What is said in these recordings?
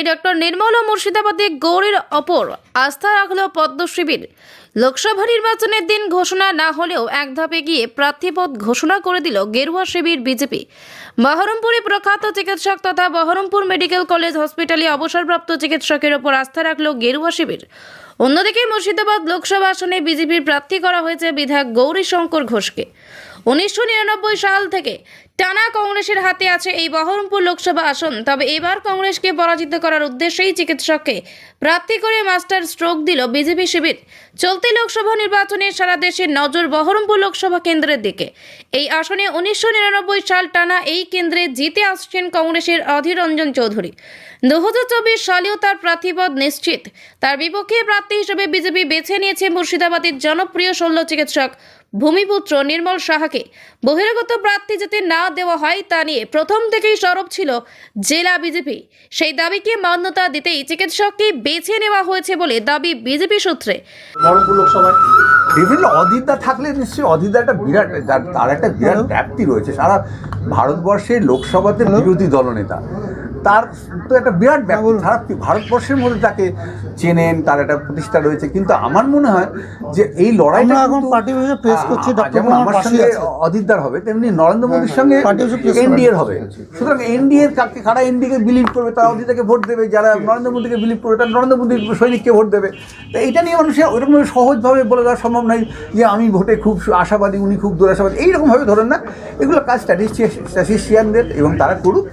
Doctor নির্মল ও মুর্শিদাবাদে গৌরীর অপর আস্থা রাখল পদ্ম শিবির। লোকসভা নির্বাচনের দিন ঘোষণা না হলেও এক ধাপে গিয়ে প্রার্থীপদ ঘোষণা করে দিল গেরুয়া শিবির বিজেপি। বহরমপুরে প্রখ্যাত চিকিৎসক তথা বহরমপুর মেডিকেল কলেজ হসপিটালে অবসরপ্রাপ্ত চিকিৎসকের ওপর আস্থা রাখল গেরুয়া শিবির। অন্যদিকে মুর্শিদাবাদ লোকসভা আসনে বিজেপির প্রার্থী করা হয়েছে বিধায়ক গৌরীশঙ্কর ঘোষকে। 1999 সাল থেকে টানা কংগ্রেসের হাতে আছে এই বহরমপুর লোকসভা আসন। তবে এবার কংগ্রেসকে পরাজিত করার উদ্দেশ্যেই চিকিৎসককে প্রার্থী করে মাস্টার স্ট্রোক দিল বিজেপি শিবির। চলতি লোকসভা নির্বাচনে সারা দেশের নজর বহরমপুর লোকসভা কেন্দ্রের দিকে। এই আসনে 1999 সাল টানা এই কেন্দ্রে জিতে আসছেন কংগ্রেসের অধীর রঞ্জন চৌধুরী। 2024 সালেও তার প্রার্থীপদ নিশ্চিত। তার বিপক্ষে প্রার্থী হিসেবে বিজেপি বেছে নিয়েছে মুর্শিদাবাদের জনপ্রিয় শল্য চিকিৎসক ভূমিপুত্র নির্মল সাহাকে। বহিরাগত প্রার্থী যাতে না দেওয়া হয় তা নিয়ে প্রথম থেকেই সরব ছিল জেলা বিজেপি। সেই দাবিকে মান্যতা দিতেই চিকিৎসককে বেছে নেওয়া হয়েছে বলে দাবি বিজেপি সূত্রে। বহরমপুর লোকসভায় বিভিন্ন অধীরতা থাকলে নিশ্চয়ই অধীরতা একটা বিরাট তার একটা বিরাট ব্যাপ্তি রয়েছে সারা ভারতবর্ষের লোকসভাতে বিরোধী দলনেতা। তার তো একটা বিরাট ব্যাপক সারা ভারতবর্ষের মধ্যে তাকে চেনেন, তার একটা প্রতিষ্ঠা রয়েছে। কিন্তু আমার মনে হয় যে এই লড়াইটা এখন পার্টি ফেস করছে, যেমন আমার সঙ্গে অধীরদার হবে তেমনি নরেন্দ্র মোদীর সঙ্গে এনডিএর হবে। সুতরাং এনডিএর কারা এনডিকে বিলিভ করবে তারা অধীরতাকে ভোট দেবে, যারা নরেন্দ্র মোদীকে বিলিভ করবে তারা নরেন্দ্র মোদীর সৈনিককে ভোট দেবে। তো এইটা নিয়ে মানুষের ওইরকমভাবে সহজভাবে বলে দেওয়া সম্ভব নয় যে আমি ভোটে খুব আশাবাদী, উনি খুব দুরাশাবাদী, এইরকমভাবে ধরেন না। এগুলো কাজ স্ট্যাটিস্টিশিয়ানদের, এবং তারা করুক।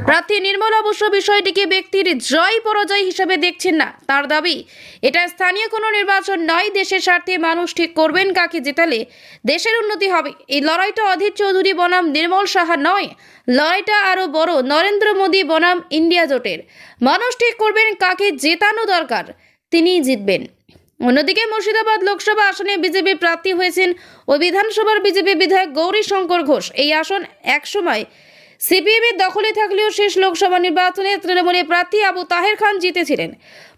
প্রার্থী নির্মল অবশ্য বিষয়টিকে ব্যক্তির জয় পরাজয় হিসেবে দেখছেন না। তার দাবি, এটা স্থানীয় কোনো নির্বাচন নয়, দেশের স্বার্থে মানুষ ঠিক করবেন কাকে জেতালে দেশের উন্নতি হবে। এই লড়াইটা অধীর চৌধুরী বনাম নির্মল সাহা নয়, লড়াইটা আরও বড় নরেন্দ্র মোদী বনাম ইন্ডিয়া জোটের। মানুষ ঠিক করবেন কাকে জেতানো দরকার, তিনিই জিতবেন। অন্যদিকে মুর্শিদাবাদ লোকসভা আসনে বিজেপি প্রার্থী হয়েছেন ওই বিধানসভার বিজেপি বিধায়ক গৌরীশঙ্কর ঘোষ। এই আসন একসময় সিপিএমের দখলে থাকলেও শেষ লোকসভা নির্বাচনে তৃণমূলের প্রার্থী আবু তাহের খান জিতেছিলেন।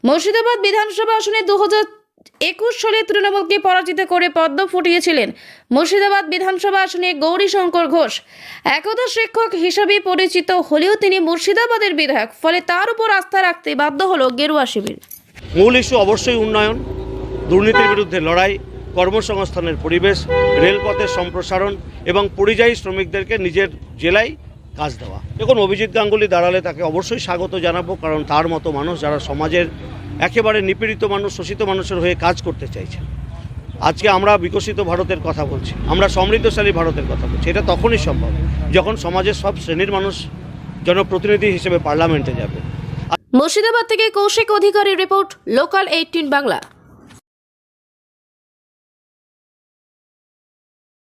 মুর্শিদাবাদ বিধানসভা আসনে 2021 সালে তৃণমূলকে পরাজিত করে পদ্ম ফুটিয়েছিলেন মুর্শিদাবাদ বিধানসভা আসনে গৌরীশঙ্কর ঘোষ। একদা শিক্ষক হিসেবে পরিচিত হলেও তিনি মুর্শিদাবাদের বিধায়ক, ফলে তার উপর আস্থা রাখতে বাধ্য হলো গেরুয়া শিবির। মূল ইস্যু অবশ্যই উন্নয়ন, দুর্নীতির বিরুদ্ধে লড়াই, কর্মসংস্থানের পরিবেশ, রেলপথের সম্প্রসারণ এবং পরিযায়ী শ্রমিকদেরকে নিজের জেলায় কাজ দেওয়া। দেখুন, অভিজিৎ গাঙ্গুলি দাঁড়ালে তাকে অবশ্যই স্বাগত জানাবো, কারণ তার মতো মানুষ যারা সমাজের একেবারে নিপীড়িত মানুষ, শোষিত মানুষের হয়ে কাজ করতে চাইছেন। আজকে আমরা বিকশিত ভারতের কথা বলছি, আমরা সমৃদ্ধশালী ভারতের কথা বলছি। এটা তখনই সম্ভব যখন সমাজের সব শ্রেণীর মানুষ জনপ্রতিনিধি হিসেবে পার্লামেন্টে যাবে। মুর্শিদাবাদ থেকে কৌশিক অধিকারীর রিপোর্ট, লোকাল 18 বাংলা।